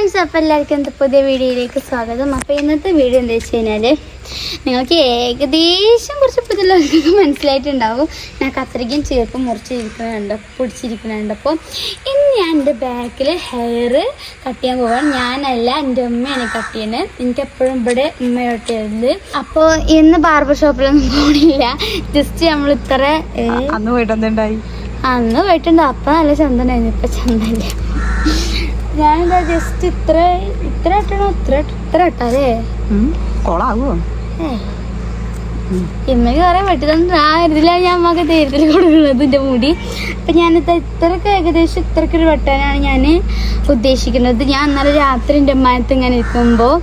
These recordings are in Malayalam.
ഫ്രണ്ട്സ്, അപ്പോൾ എല്ലാവർക്കും എന്താ പുതിയ വീഡിയോയിലേക്ക് സ്വാഗതം. അപ്പോൾ ഇന്നത്തെ വീഡിയോ എന്താ വെച്ച് കഴിഞ്ഞാൽ നിങ്ങൾക്ക് ഏകദേശം കുറച്ച് പുതിയവർക്ക് മനസ്സിലായിട്ടുണ്ടാവും. ഞാൻ കത്രികയും ചേർപ്പും പൊടിച്ചിരിക്കുന്നുണ്ട്. അപ്പോൾ ഇന്ന് ഞാൻ എൻ്റെ ബാക്കിൽ ഹെയർ കട്ട് ചെയ്യാൻ പോകാൻ. ഞാനല്ല, എൻ്റെ ഉമ്മയാണ് കട്ട് ചെയ്യുന്നത്. എനിക്ക് എപ്പോഴും ഇവിടെ ഉമ്മ കട്ട് ചെയ്യുന്നത്. അപ്പോൾ ഇന്ന് ബാർബർ ഷോപ്പിലൊന്നും പോകണില്ല. ജസ്റ്റ് നമ്മൾ ഇത്ര അന്ന് പോയിട്ടുണ്ടായി അന്ന് പോയിട്ടുണ്ട്. അപ്പം നല്ല ചന്തനായിരുന്നു, ഇപ്പം ചന്തല്ല. ഞാനെന്താ ജസ്റ്റ് ഇത്ര ഇട്ടണോ ഇത്ര ഇട്ടാലേ കൊളാവോ ഇമ്മക്ക് കുറെ വെട്ടി തന്നെ ആ ഇതിലാണ് ഞാൻ അമ്മക്ക് തേരത്തിൽ കൊടുക്കുന്നത് എൻ്റെ മുടി. അപ്പം ഞാനിത് ഇത്രക്ക് ഏകദേശം ഇത്രക്കൊരു വെട്ടാനാണ് ഞാൻ ഉദ്ദേശിക്കുന്നത്. ഞാൻ ഇന്നലെ രാത്രി എൻ്റെ അമ്മാനത്ത് ഇങ്ങനെ ഇരിക്കുമ്പോൾ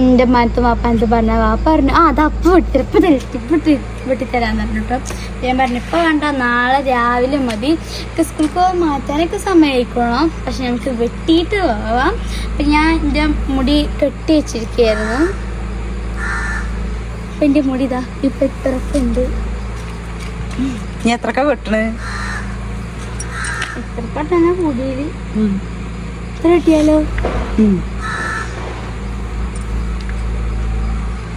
എൻ്റെ അമ്മാനത്ത് വാപ്പാനത്ത് പറഞ്ഞു അത് അപ്പം വെട്ടിത്തരാന്ന് പറഞ്ഞു കേട്ടോ. ഞാൻ പറഞ്ഞു ഇപ്പോൾ വേണ്ട, നാളെ രാവിലെ മതി, സ്കൂൾക്ക് പോകാൻ മാറ്റാനൊക്കെ സമയമായിക്കോണം, പക്ഷെ നമുക്ക് വെട്ടിയിട്ട് പോവാം. അപ്പം ഞാൻ എൻ്റെ മുടി കെട്ടി വെച്ചിരിക്കുകയായിരുന്നു. അപ്പം എൻ്റെ മുടി ഇതാ ഇപ്പം ഇത്രയൊക്കെ ഉണ്ട്. നീ എത്രക്ക വെട്ടണ്? എത്രക്കാട്ടാണ് മുടിയിൽ ഇത്ര കിട്ടിയാലോ?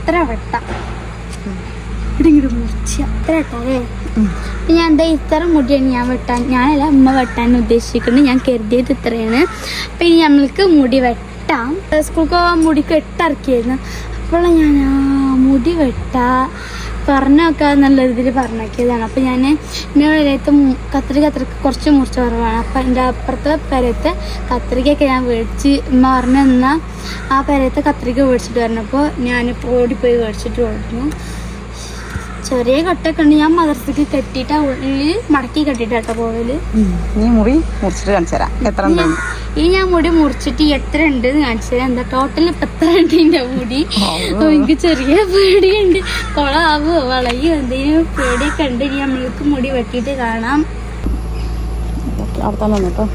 ഇത്ര വെട്ടാം, ഇങ്ങോട്ട് മുറിച്ച് അത്ര ഇട്ടാലേ. അപ്പം ഞാൻ എന്താ ഇത്ര മുടിയാണ് ഞാനല്ല ഉമ്മ വെട്ടാൻ ഉദ്ദേശിക്കുന്നത്. ഞാൻ കരുതിയത് ഇത്രയാണ്. അപ്പം ഇനി നമ്മൾക്ക് മുടി വെട്ടാം. സ്കൂൾക്ക് പോകാൻ മുടി കെട്ടിറക്കിയായിരുന്നു. അപ്പോൾ ഞാൻ മുടി പറഞ്ഞൊക്കെ നല്ല രീതിയിൽ പറഞ്ഞാക്കിയതാണ്. അപ്പോൾ ഞാൻ ഇന്നത്തെ കത്രിക കുറച്ച് മുറിച്ച് കുറവാണ്. അപ്പം എൻ്റെ അപ്പുറത്തെ പെരത്തെ കത്രികയൊക്കെ ഞാൻ മേടിച്ച് ഉമ്മ പറഞ്ഞെന്നാൽ ആ പെരത്തെ കത്രിക മേടിച്ചിട്ട് വരണപ്പോൾ ഞാനിപ്പോൾ ഓടിപ്പോയി മേടിച്ചിട്ട് ഓടുന്നു. ചെറിയ കട്ടൊക്കെ ഉണ്ട്. ഞാൻ മദർസക്ക് കെട്ടിയിട്ട് ഉള്ളിൽ മടക്കി കെട്ടിയിട്ടാട്ടോ പോവല്. നീ മുറി മുറിച്ചിട്ട് കാണിച്ചു തരാം എത്ര ഈ ഞാൻ മുടി മുറിച്ചിട്ട് എത്ര ഉണ്ട് കാണിച്ചു തരാം. എന്താ ടോട്ടൽ ഇപ്പം എത്ര ഉണ്ട് എൻ്റെ മുടി? എനിക്ക് ചെറിയ പേടിയുണ്ട്, കൊളാവോ വളയോ എന്തെങ്കിലും പേടിയൊക്കെ ഉണ്ട്. ഇനി നമ്മൾക്ക് മുടി വെട്ടിയിട്ട് കാണാം. അവിടെ തന്നെ കേട്ടോ.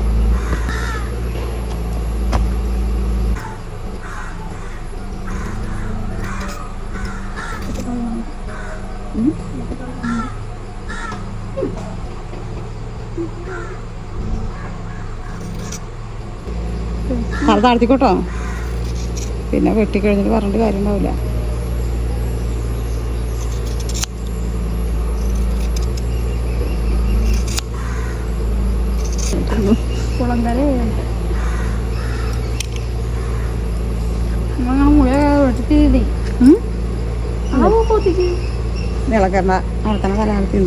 അത് താഴ്ത്തിക്കോട്ടോ, പിന്നെ വെട്ടിക്കഴിഞ്ഞിട്ട് പറഞ്ഞിട്ട് കാര്യം ഉണ്ടാവില്ല. കുളങ്കര ഇളക്കണ്ട, അവിടെ തന്നെ കലാലത്തിൽ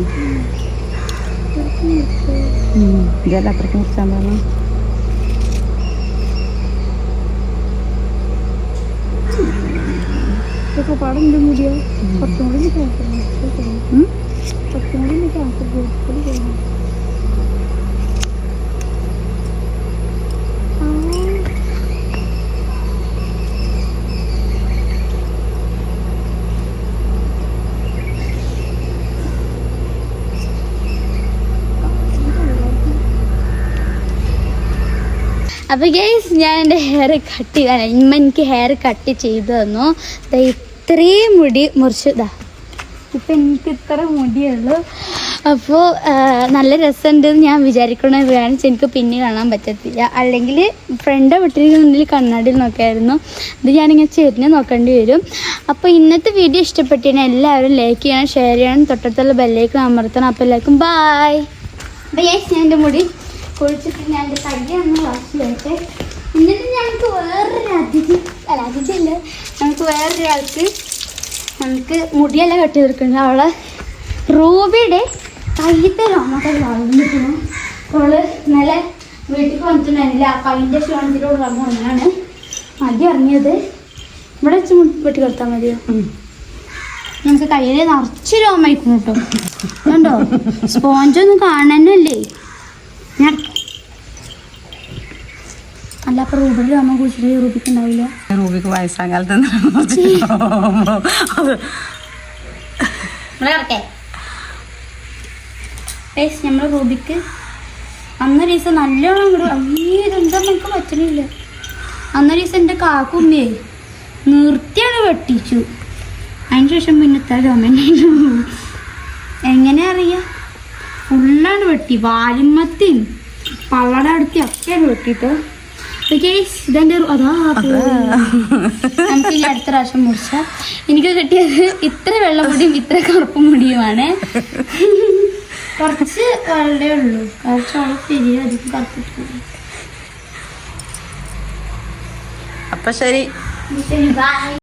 ഇതല്ല അത്രയ്ക്ക് മുറിച്ചാൽ പറഞ്ഞു. പാടുണ്ട് മുടിയോ കുറച്ചും കൂടി അപ്പോൾ ഗൈസ്, ഞാൻ എൻ്റെ ഹെയർ കട്ട് ചെയ്താണ്. ഇമ്മ എനിക്ക് ഹെയർ കട്ട് ചെയ്ത് തന്നു. ഇത്രയും മുടി മുറിച്ചതാ. ഇപ്പം എനിക്ക് ഇത്ര മുടിയുള്ളൂ. അപ്പോൾ നല്ല രസമുണ്ടെന്ന് ഞാൻ വിചാരിക്കണത്. കാരണം എനിക്ക് പിന്നെ കാണാൻ പറ്റത്തില്ല. അല്ലെങ്കിൽ ഫ്രണ്ട് വീട്ടിൽ മുന്നിൽ കണ്ണാടിയിൽ നോക്കായിരുന്നു. ഇത് ഞാനിങ്ങനെ ചെരിഞ്ഞ് നോക്കേണ്ടി വരും. അപ്പോൾ ഇന്നത്തെ വീഡിയോ ഇഷ്ടപ്പെട്ടിരുന്ന എല്ലാവരും ലൈക്ക് ചെയ്യണം, ഷെയർ ചെയ്യണം, തൊട്ടടുത്തുള്ള ബെല്ലേക്ക് അമർത്തണം. അപ്പോൾ എല്ലാവർക്കും ബായ്. അപ്പോൾ ഗൈസ്, ഞാൻ എൻ്റെ മുടി കുഴിച്ചിട്ട് ഞാൻ എൻ്റെ കയ്യൊന്ന് വാഷ് ചെയ്യട്ടെ. എന്നിട്ട് ഞങ്ങൾക്ക് വേറൊരാൾക്ക് നമുക്ക് മുടിയെല്ലാം കെട്ടി തീർക്കുന്നുണ്ട്. അവളെ റൂബിയുടെ കയ്യത്തെ രോമൊക്കെ വളർന്നിരിക്കുന്നു. അവള് നല്ല വീട്ടിൽ വന്നിട്ടുണ്ടായിരുന്നില്ല. അപ്പം അതിൻ്റെ ക്ഷീണത്തിലൂടെ വളർന്നു വന്നാണ് മതി ഇറങ്ങിയത്. ഇവിടെ വെച്ച് വെട്ടി കൊടുത്താൽ മതിയോ? നമുക്ക് കയ്യിൽ നിറച്ച് രോമായിരിക്കുന്നു കേട്ടോ. കണ്ടോ, സ്പോഞ്ചൊന്നും കാണാനല്ലേ ഞാൻ. അല്ല, അപ്പൊ റൂബിയുടെ അമ്മ കുറിച്ചിട്ട് റൂബിക്ക് ഉണ്ടാവില്ല. റൂബിക്ക് വയസ്സാം കാലത്ത് നമ്മള് റൂബിക്ക് അന്നൊരു ദിവസം നല്ലോണം ഇതെന്താ നമുക്ക് പറ്റണില്ല. അന്നൊരു ദിവസം എൻ്റെ കാക്കുമ്മേ നിർത്തിയാണ് വെട്ടിച്ചു. അതിന് ശേഷം പിന്നെ ഇത്ര രോമനായിരുന്നു. എങ്ങനെ അറിയാം? ഫുള്ളാണ് വെട്ടി. വാലുമ്മത്തിയും പള്ളയുടെ അടുത്തൊക്കെയാണ് വെട്ടിയിട്ട്. ഇതെന്റെ അതാ നമുക്ക് ഇനി അടുത്ത പ്രാവശ്യം മുറിച്ച. എനിക്ക് കിട്ടിയത് ഇത്ര വെള്ള മുടിയും ഇത്ര കറുപ്പ് മുടിയുമാണ്. കുറച്ച് വളരെ ഉള്ളൂ, കുറച്ചോളം ശരി അധികം കറുപ്പിട്ടുണ്ട്. അപ്പൊ ശരി. ശരി, ബൈ.